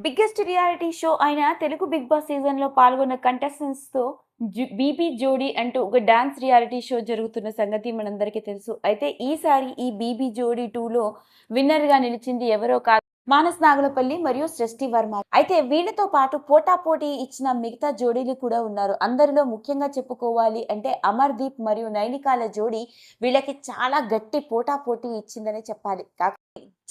Biggest reality show అయిన Telugu big boss సీజన్‌లో పాల్గొన్న కంటెస్టెంట్స్‌తో బీబీ జోడీ అంటూ ఒక డాన్స్ రియాలిటీ షో జరుగుతున్న సంగతి మనందరికీ తెలుసు. అయితే ఈసారి ఈ బీబీ జోడీ 2లో విన్నర్‌గా నిలిచింది ఎవరో కాదు మానస్ నాగలపల్లి మరియు సృష్టి వర్మ. అయితే వీళ్ళతో పాటు పోటాపోటీ ఇచ్చిన మిగతా జోడీలు కూడా ఉన్నారు. అందరిలో ముఖ్యంగా చెప్పుకోవాలి అంటే అమర్‌దీప్ మరియు నైనికాల జోడీ వీళ్ళకి చాలా గట్టి పోటాపోటీ ఇచ్చిందనే చెప్పాలి.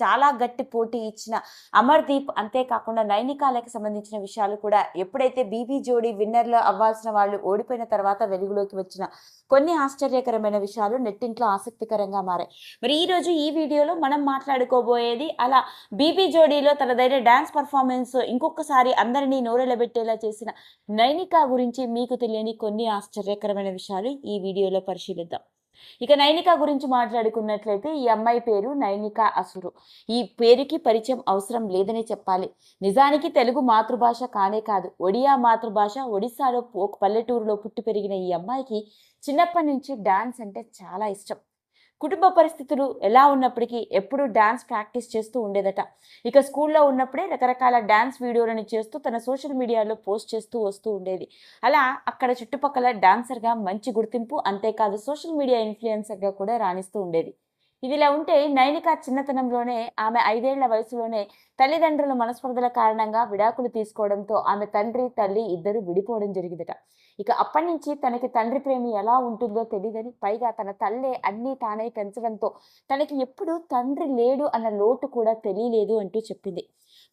చాలా గట్టి పోటీ ఇచ్చిన అమర్‌దీప్ అంతేకాకుండా నైనికాలకి సంబంధించిన విషయాలు కూడా ఎప్పుడైతే బీబీ జోడీ విన్నర్‌లు అవ్వాల్సిన వాళ్ళు ఓడిపోయిన తర్వాత వెలుగులోకి వచ్చిన కొన్ని ఆశ్చర్యకరమైన విషయాలు నెట్టింట్లో ఆసక్తికరంగా మారాయి. మరి ఈరోజు ఈ వీడియోలో మనం మాట్లాడుకోబోయేది అలా బీబీ జోడీలో తనదైన డాన్స్ పర్ఫార్మెన్స్ ఇంకొకసారి అందరినీ నోరెళ్ళబెట్టేలా చేసిన నైనిక గురించి మీకు తెలియని కొన్ని ఆశ్చర్యకరమైన విషయాలు ఈ వీడియోలో పరిశీలిద్దాం. ఇక నైనిక గురించి మాట్లాడుకున్నట్లయితే ఈ అమ్మాయి పేరు నైనిక అసురు. ఈ పేరుకి పరిచయం అవసరం లేదనే చెప్పాలి. నిజానికి తెలుగు మాతృభాష కానే కాదు, ఒడియా మాతృభాష. ఒడిస్సాలో ఒక పల్లెటూరులో పుట్టి పెరిగిన ఈ అమ్మాయికి చిన్నప్పటి నుంచి డాన్స్ అంటే చాలా ఇష్టం. కుటుంబ పరిస్థితులు ఎలా ఉన్నప్పటికీ ఎప్పుడూ డాన్స్ ప్రాక్టీస్ చేస్తూ ఉండేదట. ఇక స్కూల్లో ఉన్నప్పుడే రకరకాల డాన్స్ వీడియోలను చేస్తూ తన సోషల్ మీడియాలో పోస్ట్ చేస్తూ వస్తూ ఉండేది. అలా అక్కడ చుట్టుపక్కల డాన్సర్గా మంచి గుర్తింపు, అంతేకాదు సోషల్ మీడియా ఇన్ఫ్లుయెన్సర్గా కూడా రాణిస్తూ ఉండేది. ఇదిలా ఉంటే నైనిక చిన్నతనంలోనే ఆమె 5 ఏళ్ల వయసులోనే తల్లిదండ్రుల మనస్పర్ధల కారణంగా విడాకులు తీసుకోవడంతో ఆమె తండ్రి, తల్లి ఇద్దరు విడిపోవడం జరిగిందట. ఇక అప్పటి నుంచి తనకి తండ్రి ప్రేమ ఎలా ఉంటుందో తెలియదని, పైగా తన తల్లే అన్నీ తానే పెంచడంతో తనకి ఎప్పుడూ తండ్రి లేడు అన్న లోటు కూడా తెలియలేదు అంటూ చెప్పింది.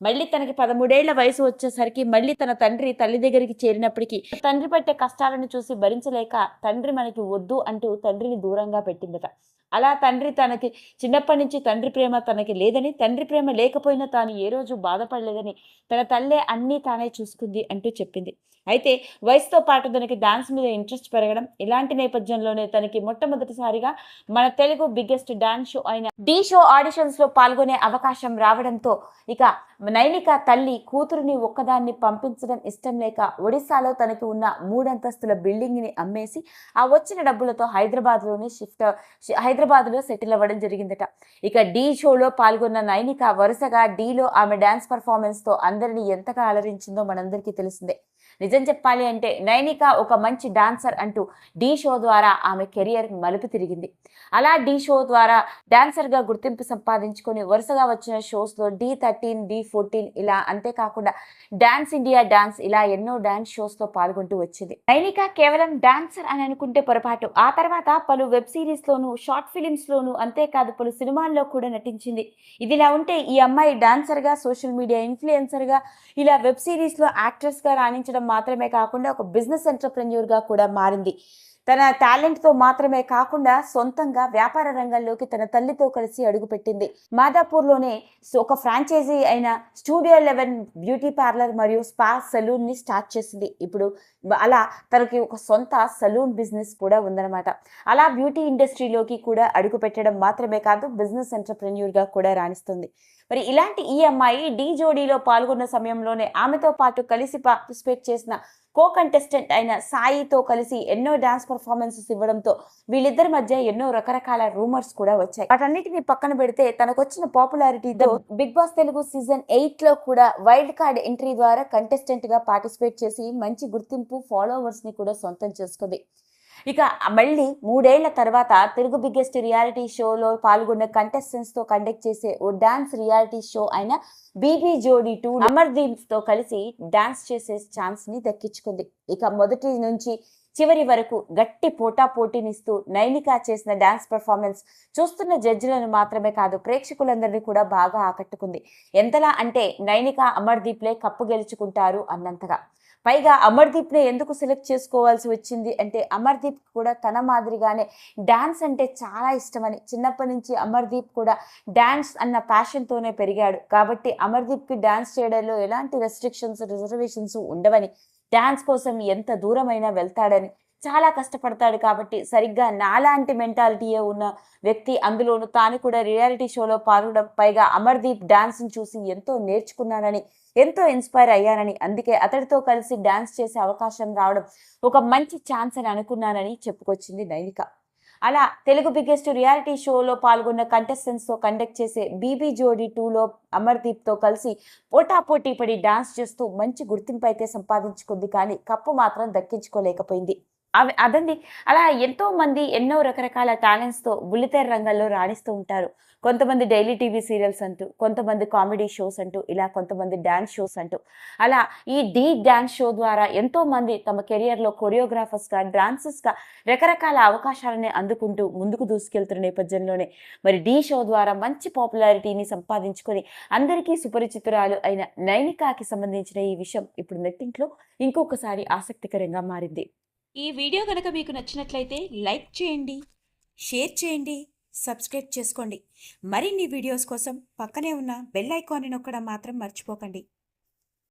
మళ్ళీ తనకి 13 ఏళ్ల వయసు వచ్చేసరికి మళ్ళీ తన తండ్రి తల్లి దగ్గరికి చేరినప్పటికీ తండ్రి పట్టే కష్టాలను చూసి భరించలేక తండ్రి మనకి వద్దు అంటూ తండ్రిని దూరంగా పెట్టిందట. అలా తండ్రి తనకి చిన్నప్పటి నుంచి తండ్రి ప్రేమ తనకి లేదని, తండ్రి ప్రేమ లేకపోయినా తాను ఏ రోజు బాధపడలేదని, తన తల్లే అన్నీ తానే చూసుకుంది అంటూ చెప్పింది. అయితే వయసుతో పాటు తనకి డాన్స్ మీద ఇంట్రెస్ట్ పెరగడం, ఇలాంటి నేపథ్యంలోనే తనకి మొట్టమొదటిసారిగా మన తెలుగు బిగ్గెస్ట్ డాన్స్ షో అయిన ఢీ షో ఆడిషన్స్లో పాల్గొనే అవకాశం రావడంతో ఇక నైనిక తల్లి కూతురుని ఒక్కదాన్ని పంపించడం ఇష్టం లేక ఒడిశాలో తనకి ఉన్న 3 అంతస్తుల బిల్డింగ్ని అమ్మేసి ఆ వచ్చిన డబ్బులతో హైదరాబాద్లో సెటిల్ అవ్వడం జరిగిందట. ఇక ఢీ షోలో పాల్గొన్న నైనిక వరుసగా ఢీలో ఆమె డాన్స్ పర్ఫార్మెన్స్తో అందరినీ ఎంతగా అలరించిందో మనందరికీ తెలిసిందే. నిజం చెప్పాలి అంటే నైనిక ఒక మంచి డాన్సర్ అంటూ ఢీ షో ద్వారా ఆమె కెరియర్ మలుపు తిరిగింది. అలా ఢీ షో ద్వారా డాన్సర్గా గుర్తింపు సంపాదించుకొని వరుసగా వచ్చిన షోస్లో ఢీ13, ఢీ14 ఇలా, అంతేకాకుండా డాన్స్ ఇండియా డాన్స్ ఇలా ఎన్నో డాన్స్ షోస్లో పాల్గొంటూ వచ్చింది. నైనిక కేవలం డాన్సర్ అని అనుకుంటే పొరపాటు. ఆ తర్వాత పలు వెబ్ సిరీస్లోను, షార్ట్ ఫిలిమ్స్లోను, అంతేకాదు పలు సినిమాల్లో కూడా నటించింది. ఇదిలా ఉంటే ఈ అమ్మాయి డాన్సర్గా, సోషల్ మీడియా ఇన్ఫ్లుయెన్సర్గా, ఇలా వెబ్ సిరీస్లో యాక్ట్రెస్గా రాణించడం మాత్రమే కాకుండా ఒక బిజినెస్ ఎంటర్‌ప్రెన్యూర్‌గా కూడా మారింది. తన టాలెంట్‌తో మాత్రమే కాకుండా సొంతంగా వ్యాపార రంగంలోకి తన తల్లితో కలిసి అడుగుపెట్టింది. మాదాపూర్‌లోనే ఒక ఫ్రాంచైజీ అయిన స్టూడియో 11 బ్యూటీ పార్లర్ మరియు స్పా సెలూన్‌ని స్టార్ట్ చేసింది. ఇప్పుడు అలా తనకి ఒక సొంత సెలూన్ బిజినెస్ కూడా ఉందన్నమాట. అలా బ్యూటీ ఇండస్ట్రీలోకి కూడా అడుగుపెట్టడం మాత్రమే కాదు, బిజినెస్ ఎంటర్‌ప్రెన్యూర్‌గా కూడా రాణిస్తుంది. మరి ఇలాంటి ఈ అమ్మాయి ఢీ జోడీలో పాల్గొన్న సమయంలోనే ఆమెతో పాటు కలిసి పార్టిసిపేట్ చేసిన కంటెస్టెంట్ అయిన సాయితో కలిసి ఎన్నో డాన్స్ పర్ఫార్మెన్సెస్ ఇవ్వడంతో వీళ్ళిద్దరి మధ్య ఎన్నో రకరకాల రూమర్స్ కూడా వచ్చాయి. వాటన్నిటిని పక్కన పెడితే తనకొచ్చిన పాపులారిటీతో బిగ్ బాస్ తెలుగు సీజన్ 8లో కూడా వైల్డ్ కార్డ్ ఎంట్రీ ద్వారా కంటెస్టెంట్ గా పార్టిసిపేట్ చేసి మంచి గుర్తింపు, ఫాలోవర్స్ ని కూడా సొంతం చేసుకుంది. ఇక మళ్ళీ 3 ఏళ్ల తర్వాత తెలుగు బిగ్గెస్ట్ రియాలిటీ షోలో పాల్గొన్న కంటెస్టెంట్స్తో కండక్ట్ చేసే ఓ డాన్స్ రియాలిటీ షో అయిన బీబీ జోడీ 2 అమర్‌దీప్‌తో కలిసి డాన్స్ చేసే ఛాన్స్‌ని దక్కించుకుంది. ఇక మొదటి నుంచి చివరి వరకు గట్టి పోటాపోటీనిస్తూ నైనిక చేసిన డాన్స్ పర్ఫార్మెన్స్ చూస్తున్న జడ్జిలను మాత్రమే కాదు, ప్రేక్షకులందరినీ కూడా బాగా ఆకట్టుకుంది. ఎంతలా అంటే నైనిక, అమర్‌దీప్‌లే కప్పు గెలుచుకుంటారు అన్నంతగా. పైగా అమర్‌దీప్‌ని ఎందుకు సెలెక్ట్ చేసుకోవాల్సి వచ్చింది అంటే అమర్‌దీప్ కూడా తన మాదిరిగానే డాన్స్ అంటే చాలా ఇష్టమని, చిన్నప్పటి నుంచి అమర్‌దీప్ కూడా డాన్స్ అన్న ప్యాషన్‌తోనే పెరిగాడు. కాబట్టి అమర్‌దీప్‌కి డాన్స్ చేయడంలో ఎలాంటి రిజర్వేషన్స్ ఉండవని, డాన్స్ కోసం ఎంత దూరమైనా వెళ్తాడని, చాలా కష్టపడతాడు కాబట్టి సరిగ్గా నాలాంటి మెంటాలిటీయే ఉన్న వ్యక్తి, అందులోనూ తాను కూడా రియాలిటీ షోలో పాల్గొనడం, పైగా అమర్‌దీప్ డాన్స్‌ని చూసి ఎంతో నేర్చుకున్నానని, ఎంతో ఇన్స్పైర్ అయ్యానని, అందుకే అతడితో కలిసి డాన్స్ చేసే అవకాశం రావడం ఒక మంచి ఛాన్స్ అని అనుకున్నానని చెప్పుకొచ్చింది నైనిక. అలా తెలుగు బిగ్గెస్ట్ రియాలిటీ షోలో పాల్గొన్న కంటెస్టెంట్స్తో కండక్ట్ చేసే బీబీ జోడీ 2లో అమర్దీప్తో కలిసి పోటాపోటీ పడి డాన్స్ చేస్తూ మంచి గుర్తింపు అయితే సంపాదించుకుంది, కానీ కప్పు మాత్రం దక్కించుకోలేకపోయింది. అదండి. అలా ఎంతో మంది ఎన్నో రకరకాల టాలెంట్స్‌తో బుల్లితెర రంగంలో రాణిస్తూ ఉంటారు. కొంతమంది డైలీ టీవీ సీరియల్స్ అంటూ, కొంతమంది కామెడీ షోస్ అంటూ, ఇలా కొంతమంది డాన్స్ షోస్ అంటూ. అలా ఈ డాన్స్ షో ద్వారా ఎంతోమంది తమ కెరియర్‌లో కొరియోగ్రాఫర్స్‌గా, డాన్సర్స్‌గా రకరకాల అవకాశాలని అందుకుంటూ ముందుకు దూసుకెళ్తున్న నేపథ్యంలోనే మరి షో ద్వారా మంచి పాపులారిటీని సంపాదించుకొని అందరికీ సుపరిచితురాలు అయిన నైనికాకి సంబంధించిన ఈ విషయం ఇప్పుడు నెట్టింట్లో ఇంకొకసారి ఆసక్తికరంగా మారింది. ఈ వీడియో కనుక మీకు నచ్చినట్లయితే లైక్ చేయండి, షేర్ చేయండి, సబ్స్క్రైబ్ చేసుకోండి. మరిన్ని వీడియోస్ కోసం పక్కనే ఉన్న బెల్ ఐకాన్ని నొక్కడం మాత్రం మర్చిపోకండి.